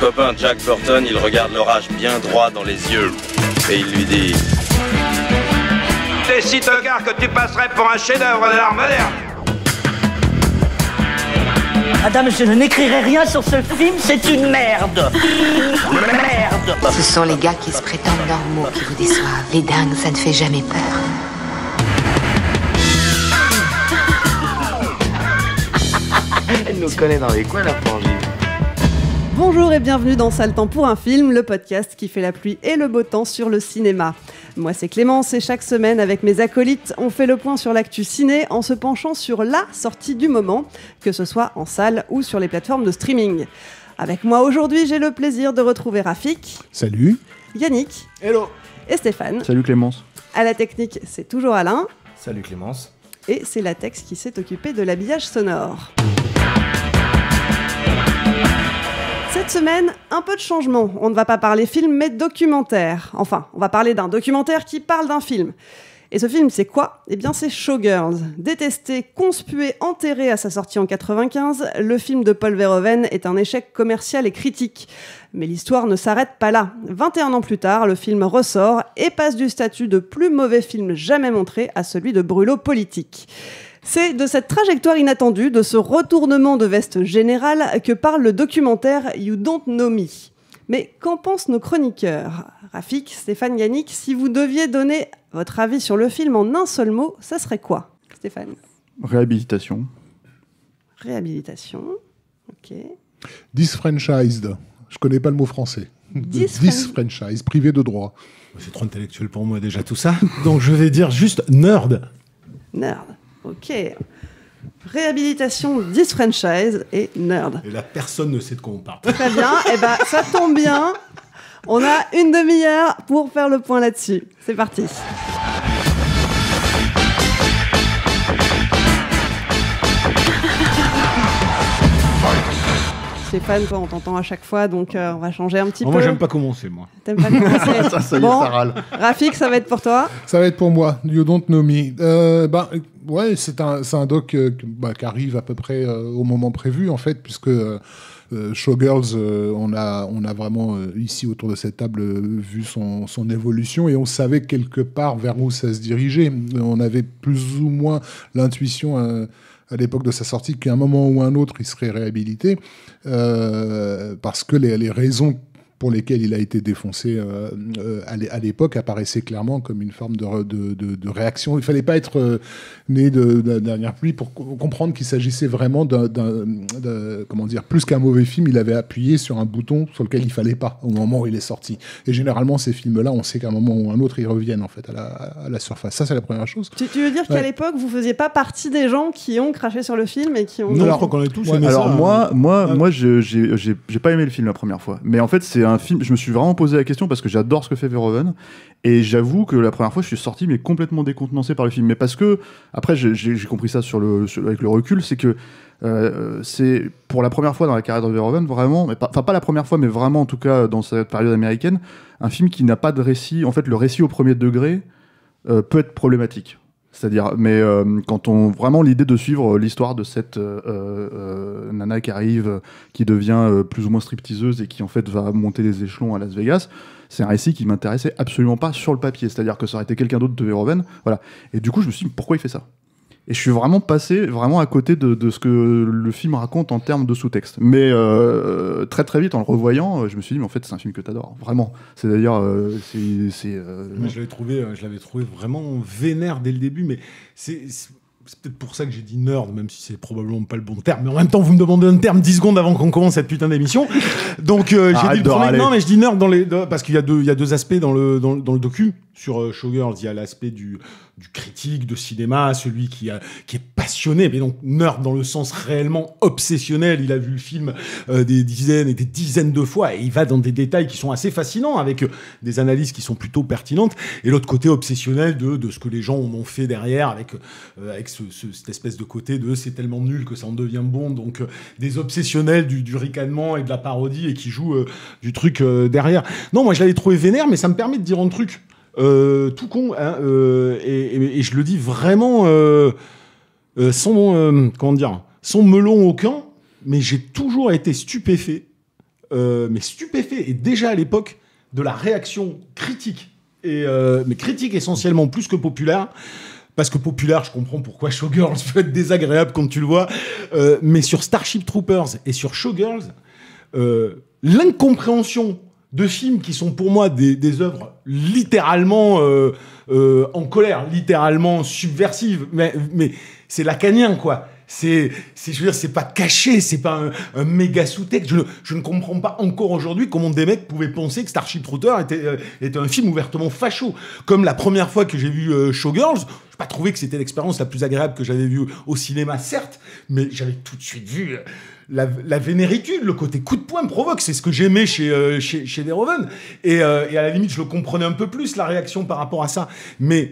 copain Jack Burton, il regarde l'orage bien droit dans les yeux. Et il lui dit... T'es si tocard que tu passerais pour un chef-d'œuvre de l'art moderne. Madame, je n'écrirai rien sur ce film, c'est une merde. Merde. Ce sont les gars qui se prétendent normaux qui vous déçoivent. Les dingues, ça ne fait jamais peur. Elle nous connaît dans les coins, la frangine. Bonjour et bienvenue dans Sale Temps pour un film, le podcast qui fait la pluie et le beau temps sur le cinéma. Moi c'est Clémence et chaque semaine avec mes acolytes, on fait le point sur l'actu ciné en se penchant sur la sortie du moment, que ce soit en salle ou sur les plateformes de streaming. Avec moi aujourd'hui, j'ai le plaisir de retrouver Rafik. Salut. Yannick. Hello. Et Stéphane. Salut Clémence. À la technique, c'est toujours Alain. Salut Clémence. Et c'est Latex qui s'est occupé de l'habillage sonore. Cette semaine, un peu de changement. On ne va pas parler film, mais documentaire. Enfin, on va parler d'un documentaire qui parle d'un film. Et ce film, c'est quoi ? Eh bien, c'est Showgirls. Détesté, conspué, enterré à sa sortie en 95, le film de Paul Verhoeven est un échec commercial et critique. Mais l'histoire ne s'arrête pas là. 21 ans plus tard, le film ressort et passe du statut de plus mauvais film jamais montré à celui de brûlot politique. C'est de cette trajectoire inattendue, de ce retournement de veste général que parle le documentaire You Don't Know Me. Mais qu'en pensent nos chroniqueurs ? Rafik, Stéphane, Yannick, si vous deviez donner votre avis sur le film en un seul mot, ça serait quoi ? Stéphane ? Réhabilitation. Réhabilitation. Ok. Disfranchised. Je connais pas le mot français. Disfranchise, privé de droit. C'est trop intellectuel pour moi déjà tout ça. Donc je vais dire juste nerd. Nerd. Ok. Réhabilitation, disfranchise et nerd. Et là, personne ne sait de quoi on parle. Très bien. Eh ben, ça tombe bien. On a une demi-heure pour faire le point là-dessus. C'est parti. Stéphane, toi, on t'entend à chaque fois, donc on va changer un petit peu. Moi, j'aime pas commencer, moi. T'aimes pas commencer ? ça y est, bon, ça râle. Rafik, ça va être pour toi ? Ça va être pour moi. You Don't Know Me. Ouais, c'est un doc qui arrive à peu près au moment prévu, en fait, puisque Showgirls, on a vraiment, ici, autour de cette table, vu son évolution, et on savait quelque part vers où ça se dirigeait. On avait plus ou moins l'intuition... à l'époque de sa sortie, qu'à un moment ou un autre, il serait réhabilité, parce que les raisons pour lesquelles il a été défoncé à l'époque apparaissaient clairement comme une forme de réaction. Il ne fallait pas être né de la dernière pluie pour comprendre qu'il s'agissait vraiment comment dire, plus qu'un mauvais film, il avait appuyé sur un bouton sur lequel il ne fallait pas au moment où il est sorti. Et généralement, ces films-là, on sait qu'à un moment ou un autre, ils reviennent en fait à la surface. Ça, c'est la première chose. Tu veux dire qu'à l'époque, vous ne faisiez pas partie des gens qui ont craché sur le film et qui ont... Non, je crois qu'on est tous aimé alors ça. Moi, j'ai pas aimé le film la première fois. Mais en fait, c'est un film, je me suis vraiment posé la question parce que j'adore ce que fait Verhoeven, et j'avoue que la première fois je suis sorti mais complètement décontenancé par le film, mais parce que après j'ai compris ça avec le recul, c'est que c'est pour la première fois dans la carrière de Verhoeven vraiment, pas la première fois mais vraiment en tout cas dans cette période américaine, un film qui n'a pas de récit. En fait, le récit au premier degré peut être problématique. C'est-à-dire, mais quand on vraiment l'idée de suivre l'histoire de cette nana qui arrive, qui devient plus ou moins stripteaseuse et qui en fait va monter les échelons à Las Vegas, c'est un récit qui m'intéressait absolument pas sur le papier. C'est-à-dire que ça aurait été quelqu'un d'autre de Verhoeven, voilà. Et du coup, je me suis dit pourquoi il fait ça ? Et je suis vraiment passé à côté de ce que le film raconte en termes de sous-texte. Mais très très vite, en le revoyant, je me suis dit, mais en fait, c'est un film que t'adores, vraiment. C'est-à-dire, Moi, je l'avais trouvé vraiment vénère dès le début, mais c'est peut-être pour ça que j'ai dit nerd, même si c'est probablement pas le bon terme. Mais en même temps, vous me demandez un terme 10 secondes avant qu'on commence cette putain d'émission. Donc, j'ai dit le premier. Non, mais je dis nerd parce qu'il y a deux aspects dans le docu. Sur Showgirls, il y a l'aspect du critique de cinéma, celui qui est passionné, mais donc nerd dans le sens réellement obsessionnel. Il a vu le film des dizaines et des dizaines de fois, et il va dans des détails qui sont assez fascinants, avec des analyses qui sont plutôt pertinentes. Et l'autre côté obsessionnel de ce que les gens en ont fait derrière, avec cette espèce de côté de c'est tellement nul que ça en devient bon. Donc des obsessionnels du ricanement et de la parodie, et qui jouent du truc derrière. Non, moi je l'avais trouvé vénère, mais ça me permet de dire un truc. Tout con, hein, et je le dis vraiment sans melon aucun, mais j'ai toujours été stupéfait mais stupéfait, et déjà à l'époque, de la réaction critique, mais critique essentiellement plus que populaire. Parce que populaire, je comprends pourquoi Showgirls peut être désagréable quand tu le vois, mais sur Starship Troopers et sur Showgirls, l'incompréhension de films qui sont pour moi des œuvres littéralement en colère, littéralement subversives, mais c'est lacanien, quoi. Je veux dire, c'est pas caché, c'est pas un méga sous-texte. Je ne comprends pas encore aujourd'hui comment des mecs pouvaient penser que Starship Troopers était un film ouvertement facho. Comme la première fois que j'ai vu Showgirls, j'ai pas trouvé que c'était l'expérience la plus agréable que j'avais vue au cinéma, certes, mais j'avais tout de suite vu la vénéritude, le côté coup de poing provoque. C'est ce que j'aimais chez Verhoeven. Et à la limite, je le comprenais un peu plus, la réaction par rapport à ça. Mais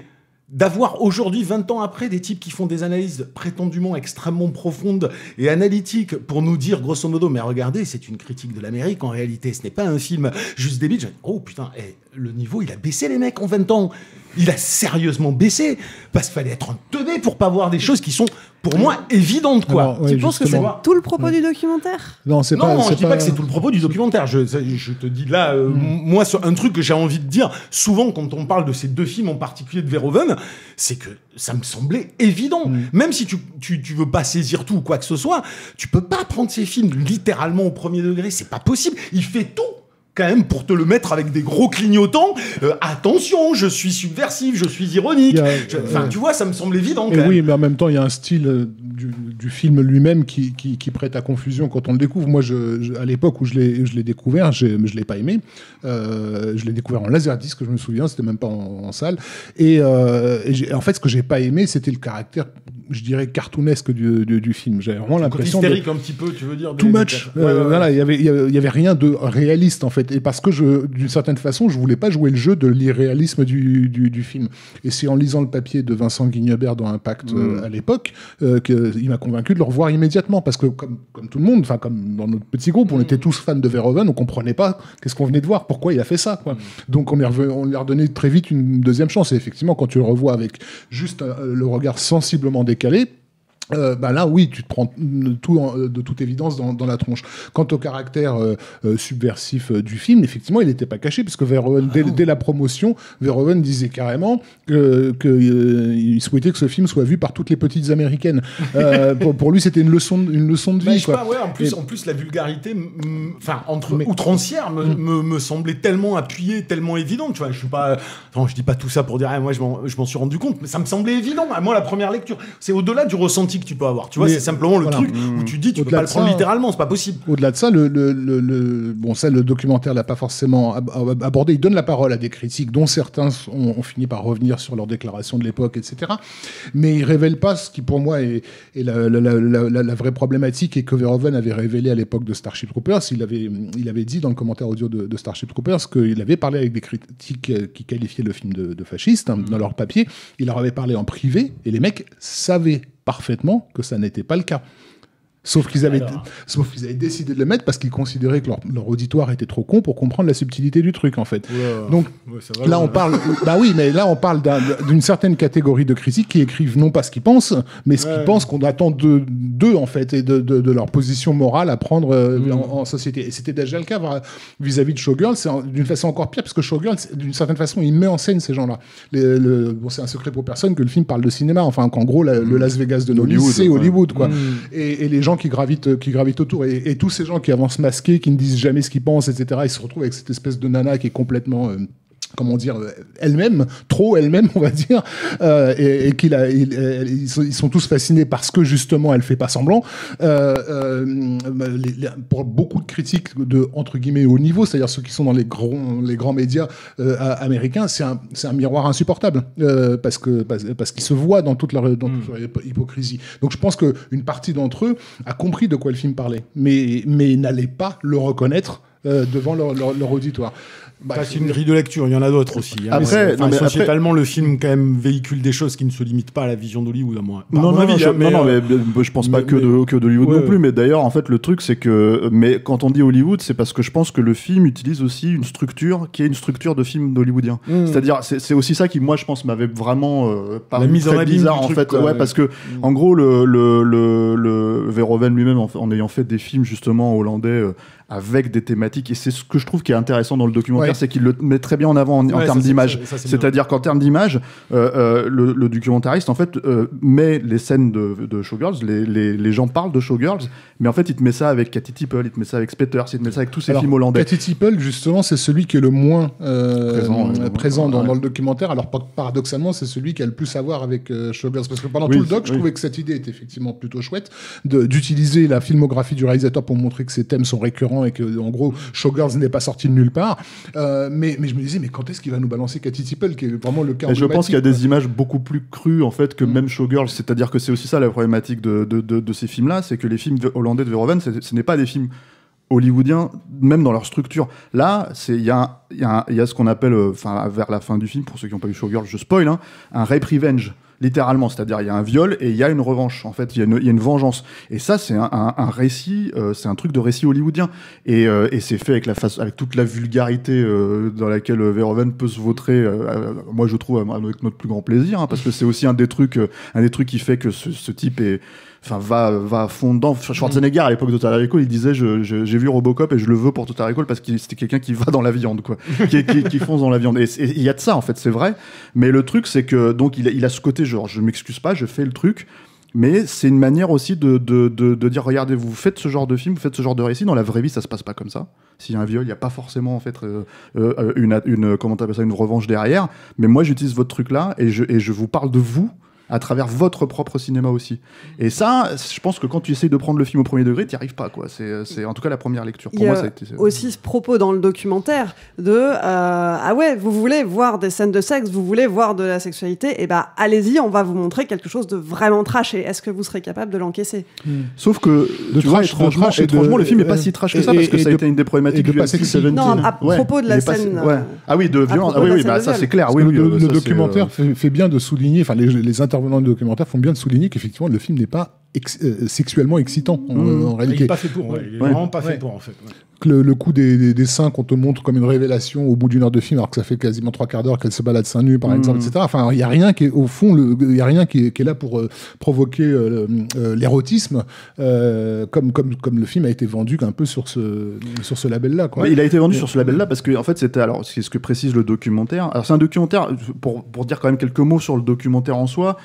d'avoir aujourd'hui, 20 ans après, des types qui font des analyses prétendument extrêmement profondes et analytiques pour nous dire, grosso modo, mais regardez, c'est une critique de l'Amérique, en réalité, ce n'est pas un film juste débile. Je dis, oh putain, le niveau, il a baissé, les mecs, en 20 ans. Il a sérieusement baissé, parce qu'il fallait être un teubé pour pas voir des choses qui sont, pour moi, évidentes, quoi. Alors, tu penses que c'est tout le propos du documentaire? Non, je dis pas que c'est tout le propos du documentaire. Je te dis là, moi, sur un truc que j'ai envie de dire, souvent, quand on parle de ces deux films en particulier de Verhoeven, c'est que ça me semblait évident. Même si tu veux pas saisir tout ou quoi que ce soit, tu peux pas prendre ces films littéralement au premier degré, c'est pas possible. Il fait tout quand même pour te le mettre avec des gros clignotants. Attention, je suis subversif, je suis ironique. Tu vois, ça me semble évident. Quand même. Oui, mais en même temps, il y a un style du film lui-même qui prête à confusion quand on le découvre. Moi, à l'époque où je l'ai découvert, je l'ai pas aimé. Je l'ai découvert en laserdisc, je me souviens, c'était même pas en salle. Et en fait, ce que j'ai pas aimé, c'était le caractère, je dirais, cartoonesque du film. J'avais vraiment l'impression hystérique un petit peu, tu veux dire. Too much. Voilà, il y avait rien de réaliste en fait. Et parce que d'une certaine façon, je voulais pas jouer le jeu de l'irréalisme du film. Et c'est en lisant le papier de Vincent Guignebert dans Impact à l'époque qu'il m'a convaincu de le revoir immédiatement. Parce que comme tout le monde, enfin comme dans notre petit groupe, on était tous fans de Verhoeven, on comprenait pas qu'est-ce qu'on venait de voir, pourquoi il a fait ça, quoi. Donc on lui a redonné très vite une deuxième chance. Et effectivement, quand tu le revois avec juste le regard sensiblement décalé, là oui, tu te prends de toute évidence dans la tronche. Quant au caractère subversif du film, effectivement, il n'était pas caché, parce que Verhoeven, dès la promotion, Verhoeven disait carrément qu'il souhaitait que ce film soit vu par toutes les petites américaines. Pour lui, c'était une leçon de vie. Quoi. En plus, la vulgarité, outrancière, me semblait tellement appuyée, tellement évidente. Tu vois, je dis pas tout ça pour dire, moi, je m'en suis rendu compte, mais ça me semblait évident. Moi, la première lecture, c'est au-delà du ressenti que tu peux avoir. Tu vois, c'est simplement le truc où tu dis, tu peux pas le prendre littéralement, c'est pas possible. Au-delà de ça, le documentaire l'a pas forcément abordé. Il donne la parole à des critiques dont certains ont fini par revenir sur leurs déclarations de l'époque, etc. Mais il révèle pas ce qui, pour moi, est la vraie problématique, et que Verhoeven avait révélé à l'époque de Starship Troopers. Il avait dit dans le commentaire audio de Starship Troopers qu'il avait parlé avec des critiques qui qualifiaient le film de fasciste, dans leur papier. Il leur avait parlé en privé, et les mecs savaient parfaitement que ça n'était pas le cas. Sauf qu'ils avaient décidé de le mettre parce qu'ils considéraient que leur auditoire était trop con pour comprendre la subtilité du truc, en fait. Donc là, on parle... mais là, on parle d'une certaine catégorie de critiques qui écrivent non pas ce qu'ils pensent, mais ce qu'ils pensent qu'on attend d'eux, en fait, et de leur position morale à prendre en société. Et c'était déjà le cas vis-à-vis de Showgirls. C'est d'une façon encore pire, parce que Showgirls, d'une certaine façon, il met en scène ces gens-là. C'est un secret pour personne que le film parle de cinéma. Enfin, qu'en gros, le Las Vegas de Nolly, c'est Hollywood, quoi. Et les gens qui gravitent autour, et tous ces gens qui avancent masqués, qui ne disent jamais ce qu'ils pensent, etc., ils se retrouvent avec cette espèce de nana qui est complètement comment dire, elle-même, on va dire, et ils sont tous fascinés parce que justement elle fait pas semblant. Pour beaucoup de critiques de entre guillemets haut niveau, c'est-à-dire ceux qui sont dans les grands médias américains, c'est un miroir insupportable, parce qu'ils se voient dans toute leur hypocrisie. Donc je pense qu'une partie d'entre eux a compris de quoi le film parlait, mais n'allait pas le reconnaître devant leur auditoire. C'est une grille de lecture, il y en a d'autres aussi. Sociétalement, le film quand même véhicule des choses qui ne se limitent pas à la vision d'Hollywood, à moi. Mais je pense pas que d'Hollywood non plus. Mais d'ailleurs, en fait, le truc, c'est que quand on dit Hollywood, c'est parce que je pense que le film utilise aussi une structure qui est une structure de film hollywoodien. C'est-à-dire, c'est aussi ça qui, moi, je pense, m'avait vraiment paru très bizarre, en fait. Parce que, en gros, le Verhoeven lui-même, en ayant fait des films justement hollandais avec des thématiques, et c'est ce que je trouve qui est intéressant dans le documentaire, Ouais. c'est qu'il le met très bien en avant en termes d'image. C'est-à-dire qu'en termes d'image, le documentariste en fait met les scènes de Showgirls, les gens parlent de Showgirls, mais en fait il te met ça avec Katy Tipple, il te met ça avec Spetters, il te met ça avec tous ces films hollandais. Katy Tipple, justement, c'est celui qui est le moins présent dans le documentaire. Alors paradoxalement, c'est celui qui a le plus à voir avec Showgirls, parce que pendant tout le doc, je trouvais que cette idée était effectivement plutôt chouette d'utiliser la filmographie du réalisateur pour montrer que ces thèmes sont récurrents et que en gros Showgirls n'est pas sorti de nulle part. Mais je me disais, mais quand est-ce qu'il va nous balancer Katy Tipple, qui est vraiment le cas emblématique. Je pense qu'il y a des images beaucoup plus crues en fait que même Showgirls, c'est-à-dire que c'est aussi ça la problématique de ces films-là, c'est que les films hollandais de Verhoeven, ce n'est pas des films hollywoodiens, même dans leur structure. Là, il y a ce qu'on appelle, vers la fin du film, pour ceux qui n'ont pas vu Showgirls, je spoil, hein, un rape revenge. Littéralement, c'est-à-dire il y a un viol et il y a une revanche. En fait, il y a une vengeance. Et ça, c'est un récit, c'est un truc de récit hollywoodien. Et c'est fait avec toute la vulgarité dans laquelle Verhoeven peut se vautrer. Moi, je trouve avec notre plus grand plaisir, hein, parce que c'est aussi un des trucs qui fait que ce type va à fond dedans. Schwarzenegger, à l'époque de Total Recall, il disait j'ai vu Robocop et je le veux pour Total Recall parce que c'était quelqu'un qui va dans la viande, quoi, qui fonce dans la viande. Et il y a de ça, en fait, c'est vrai. Mais le truc, c'est que donc il a ce côté genre je m'excuse pas, je fais le truc. Mais c'est une manière aussi de dire, regardez, vous faites ce genre de film, vous faites ce genre de récit, dans la vraie vie, ça se passe pas comme ça. S'il y a un viol, il n'y a pas forcément en fait comment t'appelles ça, une revanche derrière. Mais moi, j'utilise votre truc là et je vous parle de vous à travers votre propre cinéma aussi. Et ça, je pense que quand tu essayes de prendre le film au premier degré, tu n'y arrives pas, quoi. C'est en tout cas la première lecture. Pour moi, ça a été aussi ce propos dans le documentaire de ah ouais, vous voulez voir des scènes de sexe, vous voulez voir de la sexualité, et bah allez-y, on va vous montrer quelque chose de vraiment trash. Et est-ce que vous serez capable de l'encaisser? Sauf que étrangement, le film n'est pas si trash que ça, parce que ça a été une des problématiques du MC17. Non, à propos de la scène. Ah oui, de violence. Ah oui, bah ça c'est clair. Oui, le documentaire fait bien de souligner, enfin les intervenants du documentaire font bien de souligner qu'effectivement le film n'est pas sexuellement excitant en réalité. Il n'est pas fait pour, il est vraiment pas fait pour en fait. Le coup des seins qu'on te montre comme une révélation au bout d'une heure de film, alors que ça fait quasiment 3/4 d'heure qu'elle se balade seins nus par exemple, etc. Enfin, il y a rien qui est au fond, il y a rien qui est là pour provoquer l'érotisme, comme le film a été vendu un peu sur ce label-là, quoi. Ouais, il a été vendu sur ce label-là parce que en fait c'était c'est ce que précise le documentaire. Alors c'est un documentaire pour dire quand même quelques mots sur le documentaire en soi.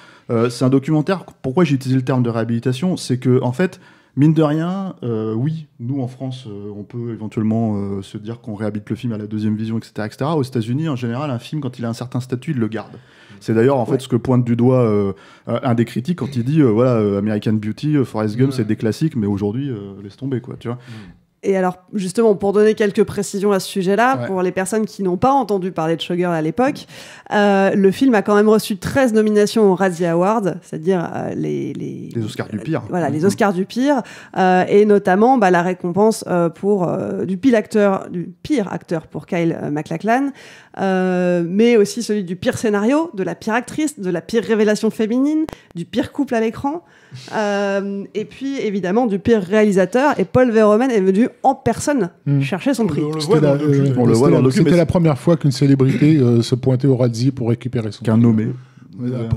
C'est un documentaire. Pourquoi j'ai utilisé le terme de réhabilitation, c'est que en fait, mine de rien, oui, nous en France, on peut éventuellement se dire qu'on réhabilite le film à la deuxième vision, etc., etc. Aux États-Unis, en général, un film, quand il a un certain statut, il le garde. C'est d'ailleurs en fait ce que pointe du doigt un des critiques quand il dit American Beauty, Forrest Gump, c'est des classiques, mais aujourd'hui, laisse tomber, quoi, tu vois. Et alors, justement, pour donner quelques précisions à ce sujet-là, pour les personnes qui n'ont pas entendu parler de Showgirl à l'époque, le film a quand même reçu 13 nominations aux Razzie Awards, c'est-à-dire les Oscars du pire. Voilà, les Oscars du pire, et notamment la récompense du pire acteur pour Kyle MacLachlan, mais aussi celui du pire scénario, de la pire actrice, de la pire révélation féminine, du pire couple à l'écran, et puis évidemment du pire réalisateur. Et Paul Verhoeven est venu en personne chercher son prix. C'était la première fois qu'une célébrité se pointait au Razzie pour récupérer son prix. Qu'un nommé.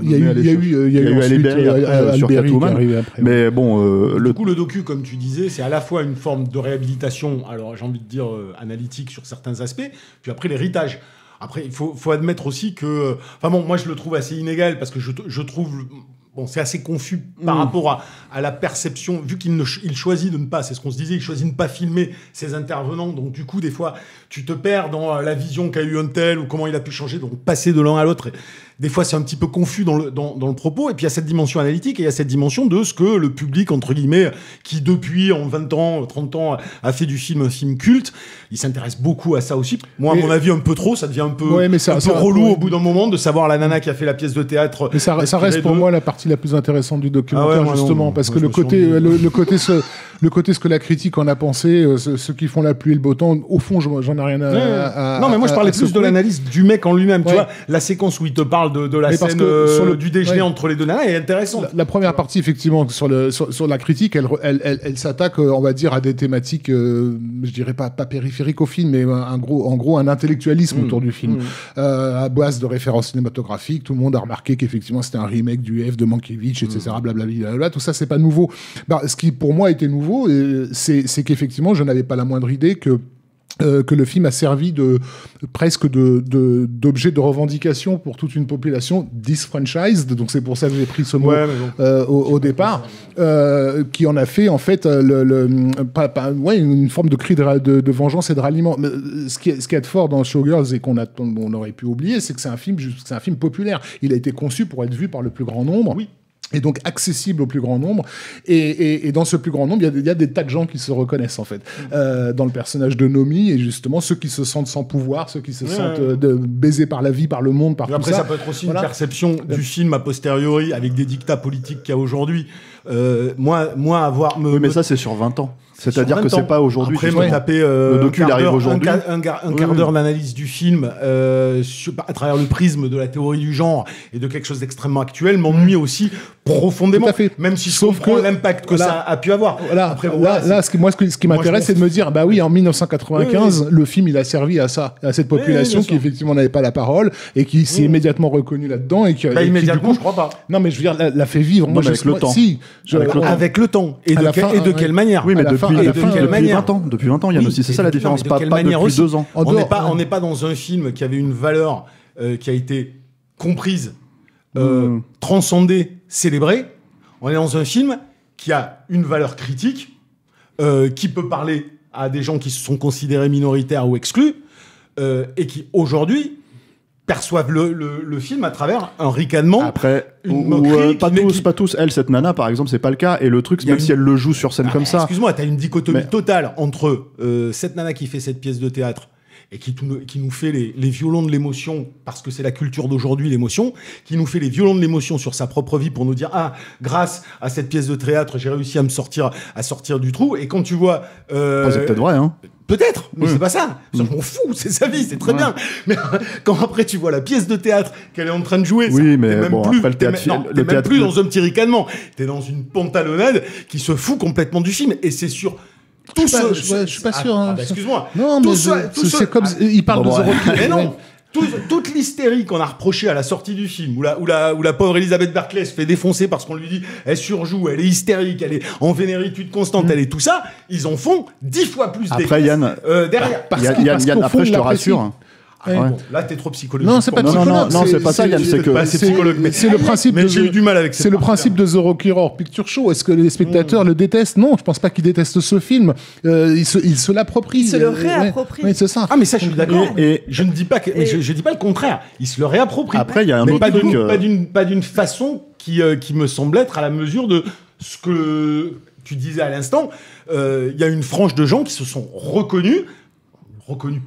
Il y a eu Alberi qui arrive après. Mais bon, du coup, le docu, comme tu disais, c'est à la fois une forme de réhabilitation, alors j'ai envie de dire analytique sur certains aspects, puis après l'héritage. Après, il faut admettre aussi que... Enfin bon, moi je le trouve assez inégal, parce que je trouve... Bon, c'est assez confus par rapport à la perception, vu qu'il choisit de ne pas, c'est ce qu'on se disait, il choisit de ne pas filmer ses intervenants, donc du coup, des fois, tu te perds dans la vision qu'a eu un tel, ou comment il a pu changer, donc passer de l'un à l'autre. Des fois, c'est un petit peu confus dans le propos, et puis il y a cette dimension analytique, et il y a cette dimension de ce que le public, entre guillemets, qui depuis, en 20 ans, 30 ans, a fait du film un film culte, il s'intéresse beaucoup à ça aussi. Moi, à mon avis, un peu trop, ça devient un peu relou au bout d'un moment de savoir la nana qui a fait la pièce de théâtre. Mais ça reste pour moi la partie la plus intéressante du documentaire, justement, parce que le côté ce que la critique en a pensé, ceux qui font la pluie et le beau temps, au fond, j'en ai rien à... Non, mais moi, je parlais plus de l'analyse du mec en lui-même, tu vois, la séquence où il te parle de la scène du déjeuner entre les deux nanas est intéressante. La première partie, effectivement, sur la critique, elle s'attaque, on va dire, à des thématiques, je dirais pas périphériques au film, mais en gros, un intellectualisme autour du film. À base de références cinématographiques, tout le monde a remarqué qu'effectivement, c'était un remake du F de Mankiewicz, etc., blablabla. Tout ça, c'est pas nouveau. Ce qui, pour moi, était nouveau, nouveau, c'est qu'effectivement, je n'avais pas la moindre idée que le film a servi presque d'objet de revendication pour toute une population disfranchised, donc c'est pour ça que j'ai pris ce mot au départ, qui en a fait en fait une forme de cri de vengeance et de ralliement. Mais ce qui est de fort dans Showgirls et qu'on aurait pu oublier, c'est que c'est un film populaire. Il a été conçu pour être vu par le plus grand nombre. Oui. Et donc accessible au plus grand nombre. Et dans ce plus grand nombre, il y a des tas de gens qui se reconnaissent, en fait, dans le personnage de Nomi, et justement, ceux qui se sentent sans pouvoir, ceux qui se sentent baisés par la vie, par le monde, par tout ça. Après, ça peut être aussi une perception du film a posteriori, avec des dictats politiques qu'il y a aujourd'hui. Moi, avoir... Oui, mais ça, c'est sur 20 ans. C'est-à-dire que c'est pas aujourd'hui. Après, me taper le docu, il arrive aujourd'hui. Un quart d'heure d'analyse du film à travers le prisme de la théorie du genre et de quelque chose d'extrêmement actuel m'ennuie aussi profondément. Même si je comprends l'impact que ça a pu avoir. Voilà. Après, ce qui m'intéresse, c'est de me dire, bah oui, en 1995, le film, il a servi à ça, à cette population qui effectivement n'avait pas la parole et qui s'est immédiatement reconnue là-dedans et qui. Immédiatement, je crois pas. Non, mais je veux dire, l'a fait vivre. Moi, avec le temps. Avec le temps. Et de quelle manière? Oui, mais depuis 20 ans, Yann aussi. C'est ça la différence. Pas depuis 2 ans. On n'est pas dans un film qui avait une valeur qui a été comprise, transcendée, célébrée. On est dans un film qui a une valeur critique, qui peut parler à des gens qui se sont considérés minoritaires ou exclus, et qui, aujourd'hui, perçoivent le film à travers un ricanement. Après, pas tous. Elle, cette nana, par exemple, c'est pas le cas. Et le truc, même si elle le joue sur scène comme ça. Excuse-moi, t'as une dichotomie totale entre cette nana qui fait cette pièce de théâtre et qui nous fait les violons de l'émotion, parce que c'est la culture d'aujourd'hui, l'émotion, qui nous fait les violons de l'émotion sur sa propre vie pour nous dire, grâce à cette pièce de théâtre, j'ai réussi à sortir du trou. Et quand tu vois... c'est peut-être vrai, hein. Peut-être, mais c'est pas ça. Ça, je m'en fous, c'est sa vie, c'est très bien. Mais quand après tu vois la pièce de théâtre qu'elle est en train de jouer, mais bon, après le théâtre, t'es même plus dans un petit ricanement. T'es dans une pantalonnade qui se fout complètement du film. Et c'est sur tout ce... Je suis pas sûr. Excuse-moi. Non, mais c'est comme... Il parle de The Rock. Mais non. Toute l'hystérie qu'on a reprochée à la sortie du film, où la pauvre Elizabeth Berkley se fait défoncer parce qu'on lui dit elle surjoue, elle est hystérique, elle est en vénéritude constante, elle est tout ça, ils en font 10 fois plus des après, Yann, derrière. Yann, après, je te rassure. Bon, là, t'es trop psychologique. Non, c'est pas psychologue. Non, c'est pas ça, Yann. C'est que c'est psychologue. Mais c'est le principe. Mais j'ai eu du mal avec ça. C'est le principe de The Rocky Horror Picture Show. Est-ce que les spectateurs le détestent? Non, je pense pas qu'ils détestent ce film. Ils se l'approprient. Ils se le réapproprient. Oui, c'est ça. Ah, mais ça, je suis d'accord. Et je ne dis pas mais je dis pas le contraire. Ils se le réapproprient. Après, il y a un autre truc. Pas d'une façon qui me semble être à la mesure de ce que tu disais à l'instant. Il y a une frange de gens qui se sont reconnus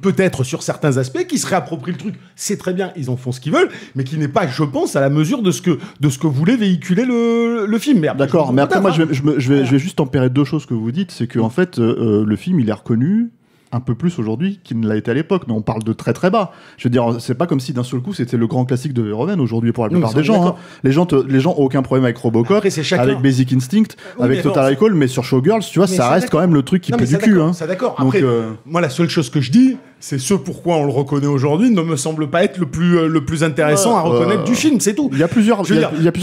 peut-être sur certains aspects, qui se réapproprient le truc, c'est très bien, ils en font ce qu'ils veulent, mais qui n'est pas, je pense, à la mesure de ce que voulait véhiculer le film. D'accord, mais après, moi, je vais juste tempérer 2 choses que vous dites, c'est que en fait, le film, il est reconnu un peu plus aujourd'hui qu'il ne l'a été à l'époque, mais on parle de très très bas. Je veux dire, c'est pas comme si d'un seul coup c'était le grand classique de Verhoeven aujourd'hui pour la plupart des gens. Les gens ont aucun problème avec Robocop, avec Basic Instinct, avec Total Recall, mais sur Showgirls, tu vois, ça reste quand même le truc qui pue du cul. Ça d'accord. Après, moi, la seule chose que je dis, c'est ce pourquoi on le reconnaît aujourd'hui ne me semble pas être le plus intéressant à reconnaître du film, c'est tout. Il y a plusieurs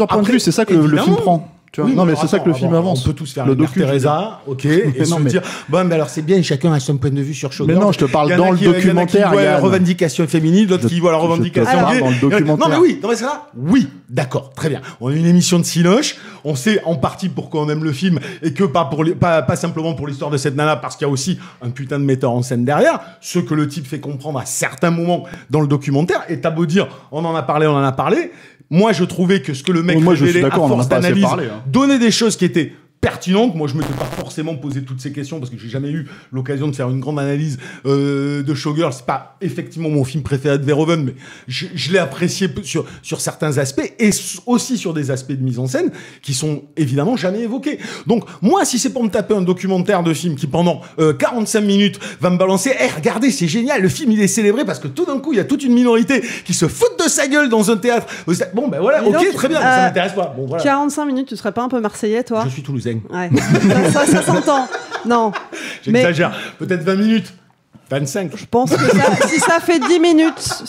points de vue, c'est ça que le film prend. Non, mais c'est ça que le film avance. On peut tous faire le docu Teresa, ok, et se dire, bon, mais alors c'est bien, chacun a son point de vue sur Showgirls. Mais non, je te parle dans le documentaire. Il y a la revendication féminine, d'autres qui voient la revendication gay. Dans le documentaire. Non, mais oui, dans ce cas-là, oui, d'accord, très bien. On a une émission de Cinoche, on sait en partie pourquoi on aime le film, et que pas simplement pour l'histoire de cette nana, parce qu'il y a aussi un putain de metteur en scène derrière, ce que le type fait comprendre à certains moments dans le documentaire, et t'as beau dire, on en a parlé, moi, je trouvais que ce que le mec révélait à force d'analyse donnait des choses qui étaient pertinente. Moi, je m'étais pas forcément posé toutes ces questions parce que j'ai jamais eu l'occasion de faire une grande analyse de Showgirls. C'est pas effectivement mon film préféré de Verhoeven, mais je l'ai apprécié sur certains aspects et aussi sur des aspects de mise en scène qui sont évidemment jamais évoqués. Donc, moi, si c'est pour me taper un documentaire de film qui pendant 45 minutes va me balancer, regardez, c'est génial, le film il est célébré parce que tout d'un coup il y a toute une minorité qui se fout de sa gueule dans un théâtre. Bon, ben voilà, ok, très bien, ça m'intéresse pas. Bon, voilà. 45 minutes, tu serais pas un peu marseillais, toi? Je suis toulousain. Ouais. ça s'entend. Non. J'exagère. Peut-être 20 minutes. 25. Je pense que si ça fait 10 minutes,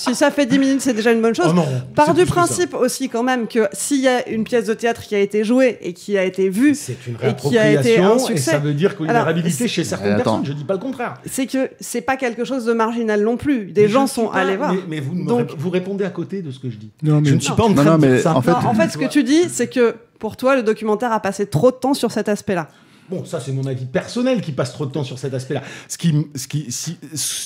c'est déjà une bonne chose. Oh non, Par c'est du plus que principe aussi quand même que s'il y a une pièce de théâtre qui a été jouée et qui a été vue c'est une et qui a été un réappropriation, et succès, ça veut dire qu'il y a une alors, réhabilité chez certaines attends. personnes. Je dis pas le contraire. c'est que c'est pas quelque chose de marginal non plus. Des gens sont allés voir. Mais vous répondez à côté de ce que je dis. Non, mais- Je ne suis pas en train de dire ça. en fait, Non, en fait, ce que tu dis, c'est que pour toi, le documentaire a passé trop de temps sur cet aspect-là. Bon, ça c'est mon avis personnel qui passe trop de temps sur cet aspect-là.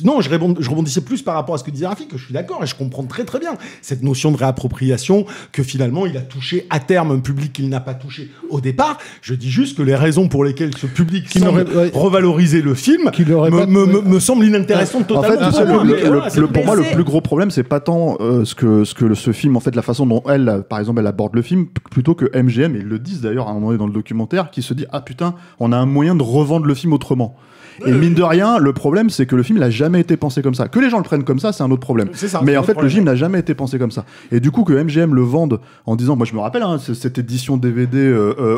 Non, je rebondissais plus par rapport à ce que disait Rafi, que je suis d'accord et je comprends très très bien cette notion de réappropriation, que finalement il a touché à terme un public qu'il n'a pas touché au départ. Je dis juste que les raisons pour lesquelles ce public semble revaloriser le film me semblent inintéressantes En totalement. fait, pour moi, le plus gros problème, c'est pas tant ce film, en fait, la façon dont elle, par exemple, elle aborde le film, plutôt que MGM, et ils le disent d'ailleurs à un moment donné dans le documentaire, qui se dit ah putain, on a un moyen de revendre le film autrement. Et mine de rien, le problème, c'est que le film n'a jamais été pensé comme ça. Que les gens le prennent comme ça, c'est un autre problème. Mais en fait, le film n'a jamais été pensé comme ça. Et du coup, que MGM le vende en disant, moi je me rappelle, cette édition DVD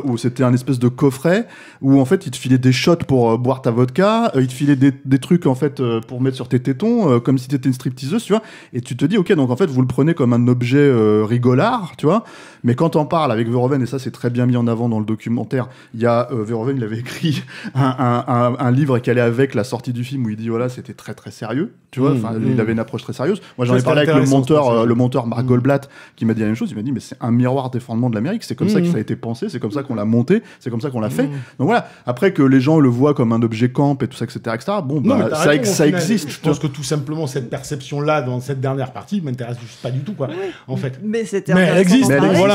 où c'était un espèce de coffret où en fait, ils te filaient des shots pour boire ta vodka, ils te filaient des trucs en fait pour mettre sur tes tétons, comme si t'étais une stripteaseuse, tu vois. Et tu te dis, ok, donc en fait, vous le prenez comme un objet rigolard, tu vois. Mais quand on parle avec Verhoeven, et ça c'est très bien mis en avant dans le documentaire, il y a Verhoeven, il avait écrit un livre qui allait avec la sortie du film où il dit voilà, c'était très très sérieux, tu vois, il avait une approche très sérieuse. Moi j'en ai parlé avec le monteur Marc Goldblatt qui m'a dit la même chose, il m'a dit mais c'est un miroir des fondements de l'Amérique, c'est comme ça que ça a été pensé, c'est comme ça qu'on l'a monté, c'est comme ça qu'on l'a fait. Donc voilà, après que les gens le voient comme un objet camp et tout ça, etc. Bon, non, bah, ça existe. Je pense que tout simplement cette perception-là dans cette dernière partie m'intéresse juste pas du tout, quoi, en fait. Mais c'était elle existe, voilà.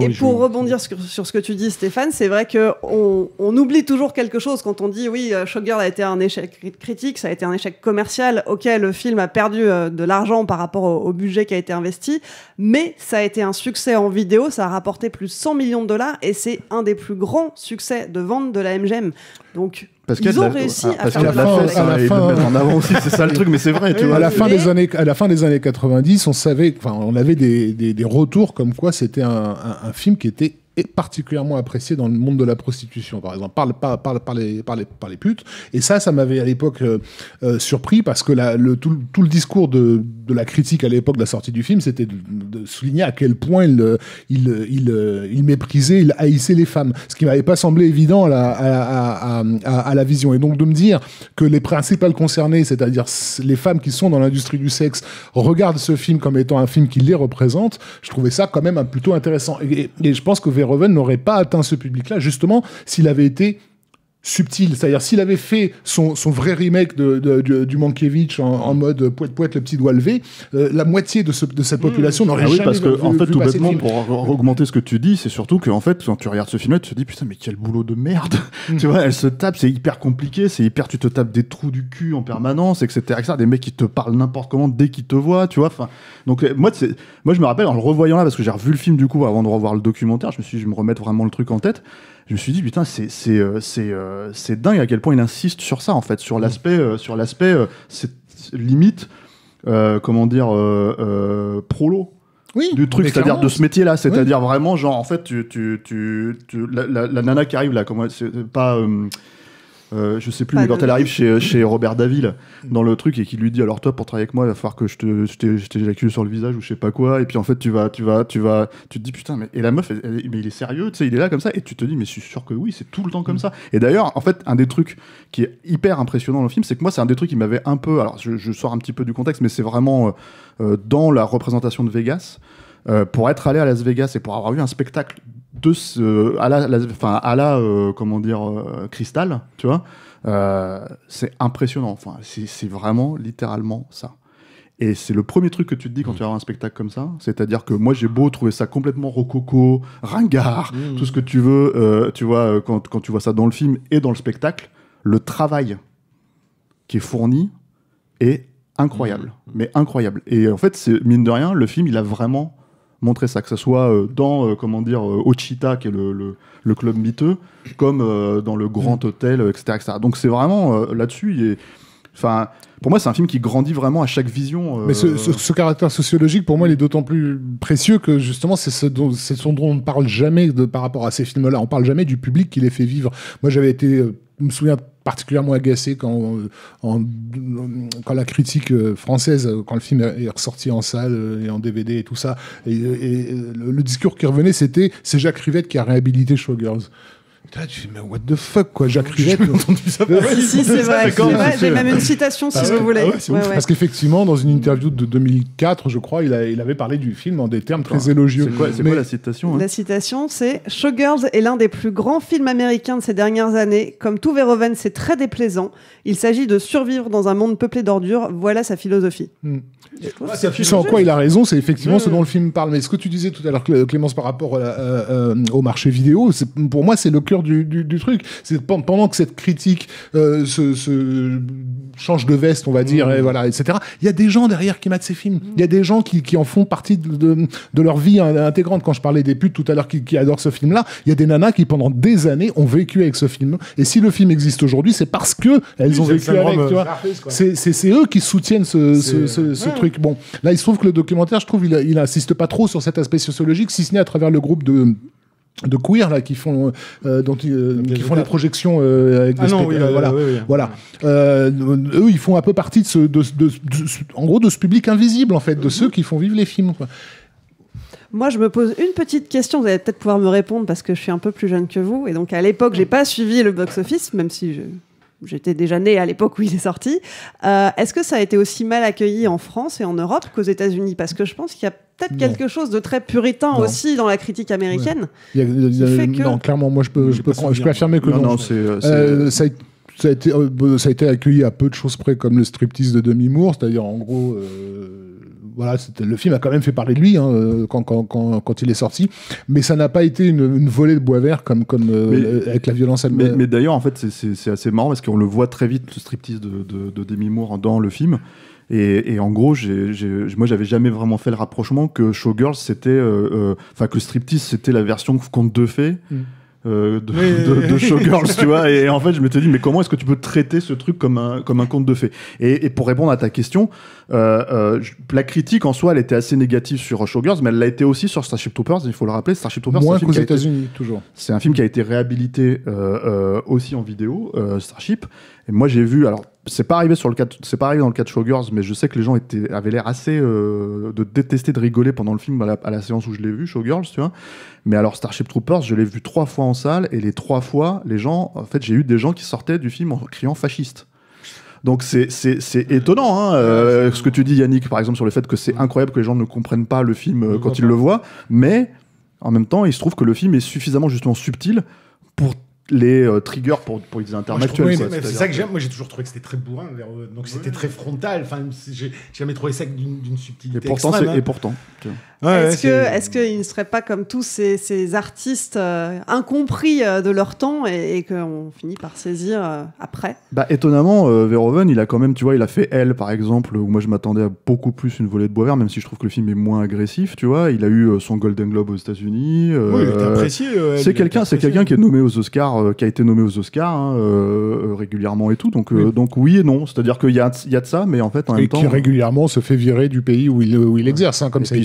Et pour rebondir sur ce que tu dis, Stéphane, c'est vrai qu'on oublie toujours quelque chose quand on dit oui, Showgirl a été un échec critique, ça a été un échec commercial. Ok, le film a perdu de l'argent par rapport au budget qui a été investi, mais ça a été un succès en vidéo, ça a rapporté plus de 100 millions de dollars et c'est un des plus grands succès de vente de la MGM. Donc ils ont réussi à faire de mettre en avant aussi, c'est ça le truc, mais c'est vrai, tu vois. À la fin des années 90, on avait des retours comme quoi c'était un film qui était particulièrement apprécié dans le monde de la prostitution, par exemple, par les putes. Et ça m'avait à l'époque surpris parce que tout le discours de la critique à l'époque de la sortie du film, c'était de souligner à quel point il méprisait, il haïssait les femmes. Ce qui m'avait pas semblé évident à la vision. Et donc de me dire que les principales concernées, c'est-à-dire les femmes qui sont dans l'industrie du sexe, regardent ce film comme étant un film qui les représente, je trouvais ça quand même plutôt intéressant. Et je pense que Verhoeven n'aurait pas atteint ce public-là, justement, s'il avait été subtil. C'est-à-dire, s'il avait fait son vrai remake du Mankiewicz en mode poète le petit doigt levé, la moitié de cette population n'aurait jamais parce que, en fait, tout passer bêtement, pour augmenter ce que tu dis, c'est surtout que, en fait, quand tu regardes ce film-là, tu te dis, putain, mais quel boulot de merde. Tu vois, elle se tape, c'est hyper compliqué, tu te tapes des trous du cul en permanence, etc., des mecs qui te parlent n'importe comment dès qu'ils te voient, tu vois. Enfin, donc, moi, je me rappelle, en le revoyant là, parce que j'ai revu le film, du coup, avant de revoir le documentaire, je me suis dit, je vais me remettre vraiment le truc en tête. Je me suis dit, putain, c'est dingue à quel point il insiste sur ça, en fait, sur l'aspect, c'est limite, prolo. Oui, du truc, c'est-à-dire de ce métier-là, c'est-à-dire vraiment, genre, en fait, la nana qui arrive là, comment, c'est pas. Je sais plus, mais quand elle arrive chez Robert Davil dans le truc et qui lui dit alors toi pour travailler avec moi il va falloir que je t'éjacule sur le visage ou je sais pas quoi, et puis en fait tu te dis putain, mais et la meuf mais il est sérieux, tu sais, il est là comme ça, et tu te dis mais je suis sûr que oui, c'est tout le temps comme ça. Et d'ailleurs en fait un des trucs qui est hyper impressionnant dans le film, c'est que moi c'est un des trucs qui m'avait un peu, alors je sors un petit peu du contexte, mais c'est vraiment dans la représentation de Vegas, pour être allé à Las Vegas et pour avoir vu un spectacle Crystal, tu vois, c'est impressionnant. Enfin, c'est vraiment littéralement ça. Et c'est le premier truc que tu te dis quand tu vas voir un spectacle comme ça. C'est-à-dire que moi, j'ai beau trouver ça complètement rococo, ringard, tout ce que tu veux, tu vois, quand tu vois ça dans le film et dans le spectacle, le travail qui est fourni est incroyable. Mais incroyable. Et en fait, mine de rien, le film, il a vraiment montrer ça, que ce soit dans Ochita, qui est le club miteux, comme dans le Grand Hôtel, etc., etc. Donc c'est vraiment là-dessus, pour moi c'est un film qui grandit vraiment à chaque vision. Mais ce caractère sociologique, pour moi, il est d'autant plus précieux que justement c'est ce dont on ne parle jamais par rapport à ces films-là. On parle jamais du public qui les fait vivre. Moi j'avais été... Je me souviens particulièrement agacé quand la critique française, quand le film est ressorti en salle et en DVD et tout ça, et le discours qui revenait, c'était « c'est Jacques Rivette qui a réhabilité Showgirls ». Là, tu dis, mais what the fuck, quoi, Jacques Rivette. J'ai entendu ça. Si, c'est vrai. J'ai même une citation, si vous voulez. Parce qu'effectivement, dans une interview de 2004, je crois, il avait parlé du film en des termes très élogieux. C'est quoi la citation, hein? La citation, c'est « Showgirls est l'un des plus grands films américains de ces dernières années. Comme tout Verhoeven, c'est très déplaisant. Il s'agit de survivre dans un monde peuplé d'ordures. Voilà sa philosophie. » C'est en quoi il a raison, c'est effectivement ce dont le film parle. Mais ce que tu disais tout à l'heure, Clémence, par rapport au marché vidéo, pour moi, c'est le cœur du truc. C'est pendant que cette critique se change de veste, on va dire, et voilà, etc. Il y a des gens derrière qui matent ces films. Il y a des gens qui en font partie de leur vie intégrante. Quand je parlais des putes tout à l'heure qui adorent ce film-là, il y a des nanas qui pendant des années ont vécu avec ce film. Et si le film existe aujourd'hui, c'est parce que elles ont vécu avec. Tu vois. C'est eux qui soutiennent ce truc. Bon, là, il se trouve que le documentaire, je trouve, il insiste pas trop sur cet aspect sociologique, si ce n'est à travers le groupe de queer là qui font qui font les projections avec des voilà. Eux, ils font un peu partie en gros de ce public invisible, en fait, de ceux qui font vivre les films, quoi. Moi, je me pose une petite question, vous allez peut-être pouvoir me répondre parce que je suis un peu plus jeune que vous, et donc à l'époque, j'ai pas suivi le box-office, même si j'étais déjà née à l'époque où il est sorti. Est-ce que ça a été aussi mal accueilli en France et en Europe qu'aux États-Unis? Parce que je pense qu'il y a peut-être quelque chose de très puritain aussi dans la critique américaine. Non, clairement, moi je peux affirmer que non. Ça a été accueilli à peu de choses près comme le striptease de Demi Moore, c'est-à-dire en gros. Voilà, le film a quand même fait parler de lui quand il est sorti, mais ça n'a pas été une volée de bois vert comme avec la violence. Mais d'ailleurs, en fait, c'est assez marrant parce qu'on le voit très vite, le striptease de Demi Moore dans le film. Et en gros, moi, j'avais jamais vraiment fait le rapprochement que Showgirls, c'était, que striptease, c'était la version conte de fées. De Showgirls, tu vois. Et en fait, je m'étais dit, mais comment est-ce que tu peux traiter ce truc comme un conte de fées? Et pour répondre à ta question, la critique en soi, elle était assez négative sur Showgirls, mais elle l'a été aussi sur Starship Troopers. Il faut le rappeler, Starship Troopers, moins qu'aux États-Unis, toujours. C'est un film qui a été réhabilité aussi en vidéo, Starship. Et moi, j'ai vu, alors, c'est pas arrivé dans le cas de Showgirls, mais je sais que les gens avaient l'air assez de détester, de rigoler pendant le film à la séance où je l'ai vu, Showgirls, tu vois. Mais alors, Starship Troopers, je l'ai vu 3 fois en salle, et les 3 fois, les gens, en fait, j'ai eu des gens qui sortaient du film en criant fasciste. Donc c'est étonnant, ce que tu dis, Yannick, par exemple, sur le fait que c'est incroyable que les gens ne comprennent pas le film quand ils le voient, mais en même temps, il se trouve que le film est suffisamment justement subtil pour les triggers pour les internes actuels. C'est ça que j'aime. Moi, j'ai toujours trouvé que c'était très bourrin, donc c'était très frontal. Enfin, j'ai jamais trouvé ça d'une subtilité extrême. Et pourtant. Est-ce qu'il ne serait pas comme tous ces artistes incompris de leur temps et qu'on finit par saisir après? Étonnamment, Verhoeven, il a quand même, tu vois, il a fait Elle, par exemple, où moi je m'attendais à beaucoup plus une volée de bois vert, même si je trouve que le film est moins agressif, tu vois. Il a eu son Golden Globe aux États-Unis. Oui, il était apprécié. C'est quelqu'un qui est nommé aux Oscars, qui a été nommé aux Oscars régulièrement et tout. Donc oui et non. C'est-à-dire qu'il y a de ça, mais en fait, en même temps. Et qui régulièrement se fait virer du pays où il exerce, comme ça.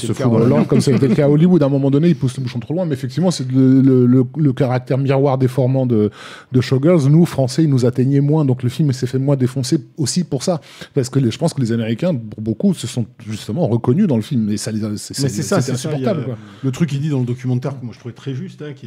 Comme ça a été le cas à Hollywood, à un moment donné, il pousse le bouchon trop loin, mais effectivement, c'est le caractère miroir déformant de Showgirls. Nous, Français, il nous atteignait moins, donc le film s'est fait moins défoncer aussi pour ça. Parce que je pense que les Américains, pour beaucoup, se sont justement reconnus dans le film, et c'est insupportable. Quoi. Le truc qu'il dit dans le documentaire, que moi je trouvais très juste, qui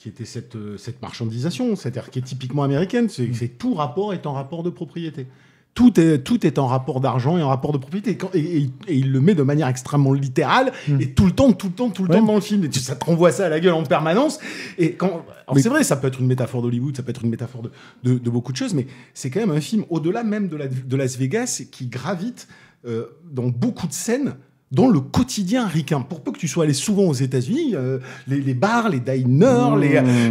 était cette marchandisation, c'est-à-dire qui est typiquement américaine, c'est tout rapport est en rapport de propriété. Tout est en rapport d'argent et en rapport de propriété. Et il le met de manière extrêmement littérale, et tout le temps dans le film. Et ça te renvoie ça à la gueule en permanence. C'est vrai, ça peut être une métaphore d'Hollywood, ça peut être une métaphore de beaucoup de choses, mais c'est quand même un film, au-delà même de Las Vegas, qui gravite dans beaucoup de scènes dans le quotidien ricain. Pour peu que tu sois allé souvent aux États-Unis, les bars, les diners,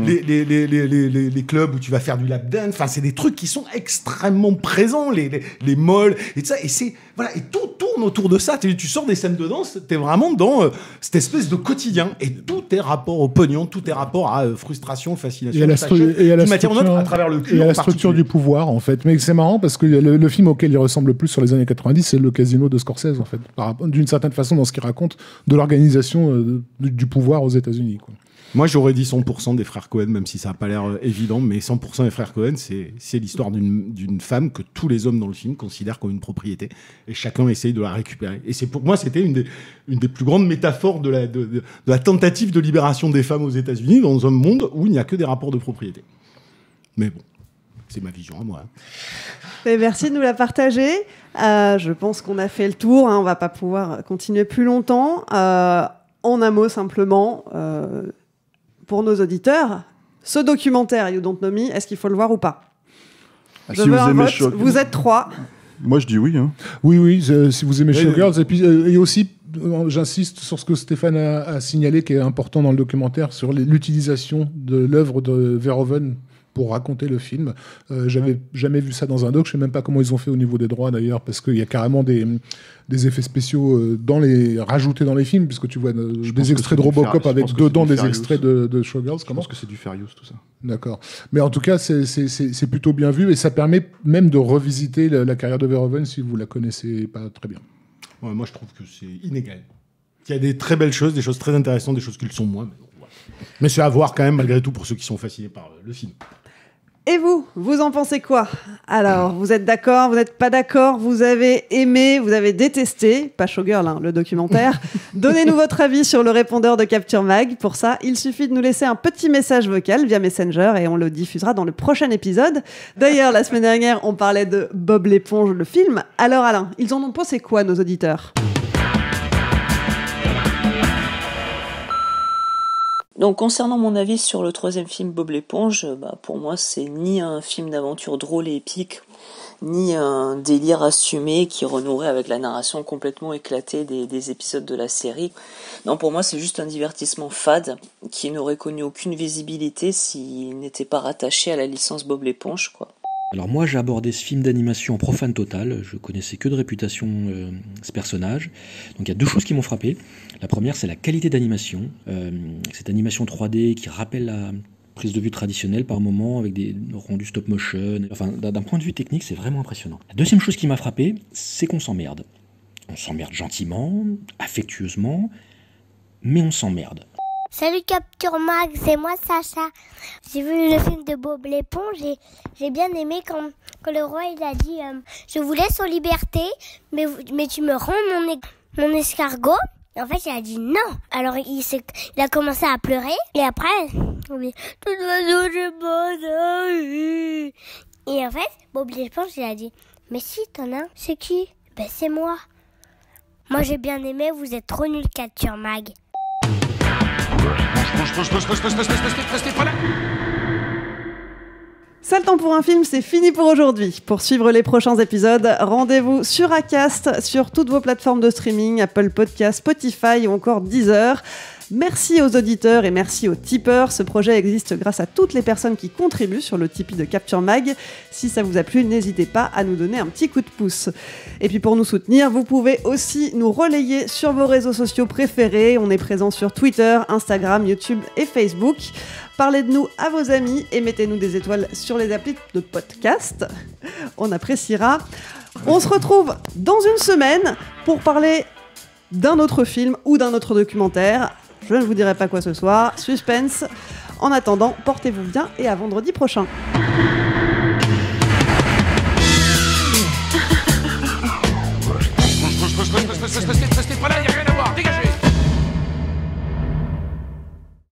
les clubs où tu vas faire du lap dance, enfin, c'est des trucs qui sont extrêmement présents, les malls, et tout ça. Et et tout tourne autour de ça. Tu sors des scènes de danse, t'es vraiment dans cette espèce de quotidien. Et tout est rapport au pognon, tout est rapport à frustration, fascination. Et à la structure du pouvoir, en fait. Mais c'est marrant parce que le film auquel il ressemble le plus sur les années 90, c'est Le Casino de Scorsese, en fait. D'une certaine certaine façon dans ce qu'il raconte de l'organisation du pouvoir aux États-Unis, quoi. Moi, j'aurais dit 100% des frères Cohen, même si ça n'a pas l'air évident, mais 100% des frères Cohen, c'est l'histoire d'une femme que tous les hommes dans le film considèrent comme une propriété, et chacun essaye de la récupérer. Et pour moi, c'était une des plus grandes métaphores de la tentative de libération des femmes aux États-Unis, dans un monde où il n'y a que des rapports de propriété. Mais bon, c'est ma vision à moi. Et merci de nous la partager. Je pense qu'on a fait le tour, hein, on ne va pas pouvoir continuer plus longtemps. En un mot, simplement... pour nos auditeurs, ce documentaire You Don't Know Me, est-ce qu'il faut le voir ou pas ? Je veux un vote. Vous êtes 3. Moi, je dis oui. Hein. Oui, si vous aimez Showgirls. Et puis, et aussi, j'insiste sur ce que Stéphane a signalé, qui est important dans le documentaire, sur l'utilisation de l'œuvre de Verhoeven pour raconter le film. J'avais jamais vu ça dans un doc. Je sais même pas comment ils ont fait au niveau des droits, d'ailleurs, parce qu'il y a carrément des effets spéciaux rajoutés dans les films, puisque tu vois des extraits de Robocop avec dedans des extraits de Showgirls. Je pense que c'est du fair use, tout ça. D'accord. Mais en tout cas, c'est plutôt bien vu, et ça permet même de revisiter la carrière de Verhoeven si vous la connaissez pas très bien. Ouais, moi, je trouve que c'est inégal. Il y a des très belles choses, des choses très intéressantes, des choses qui le sont moins. Mais, bon, voilà. Mais c'est à voir quand même, malgré tout, pour ceux qui sont fascinés par le film. Et vous en pensez quoi ? Alors, vous êtes d'accord, vous n'êtes pas d'accord, vous avez aimé, vous avez détesté, pas Showgirl, hein, le documentaire. Donnez-nous votre avis sur le répondeur de Capture Mag. Pour ça, il suffit de nous laisser un petit message vocal via Messenger et on le diffusera dans le prochain épisode. D'ailleurs, la semaine dernière, on parlait de Bob l'éponge, le film. Alors Alain, ils en ont pensé quoi, nos auditeurs ? Donc concernant mon avis sur le troisième film Bob l'éponge, pour moi c'est ni un film d'aventure drôle et épique, ni un délire assumé qui renouerait avec la narration complètement éclatée des épisodes de la série. Non, pour moi c'est juste un divertissement fade qui n'aurait connu aucune visibilité s'il n'était pas rattaché à la licence Bob l'éponge, quoi. Alors moi j'ai abordé ce film d'animation en profane total, je connaissais que de réputation ce personnage. Donc il y a deux choses qui m'ont frappé. La première c'est la qualité d'animation, cette animation 3D qui rappelle la prise de vue traditionnelle par moments avec des rendus stop motion. Enfin d'un point de vue technique c'est vraiment impressionnant. La deuxième chose qui m'a frappé c'est qu'on s'emmerde. On s'emmerde gentiment, affectueusement, mais on s'emmerde. Salut Capture Mag, c'est moi Sacha. J'ai vu le film de Bob l'éponge et j'ai bien aimé quand le roi il a dit je vous laisse en liberté, mais tu me rends mon escargot. Et en fait il a dit non. Alors il a commencé à pleurer et après tout oiseau je pose. Et en fait Bob l'éponge il a dit mais si t'en as, c'est qui ? Ben c'est moi. Moi j'ai bien aimé, vous êtes trop nuls Capture Mag. Ça, le temps pour un film, c'est fini pour aujourd'hui. Pour suivre les prochains épisodes, rendez-vous sur Acast, sur toutes vos plateformes de streaming, Apple Podcasts, Spotify ou encore Deezer. Merci aux auditeurs et merci aux tipeurs. Ce projet existe grâce à toutes les personnes qui contribuent sur le Tipeee de Capture Mag. Si ça vous a plu, n'hésitez pas à nous donner un petit coup de pouce. Et puis pour nous soutenir, vous pouvez aussi nous relayer sur vos réseaux sociaux préférés. On est présent sur Twitter, Instagram, YouTube et Facebook. Parlez de nous à vos amis et mettez-nous des étoiles sur les applis de podcast. On appréciera. On se retrouve dans une semaine pour parler d'un autre film ou d'un autre documentaire. Je ne vous dirai pas quoi ce soir. Suspense. En attendant, portez-vous bien et à vendredi prochain. Restez pas là, y a rien à voir, dégagez!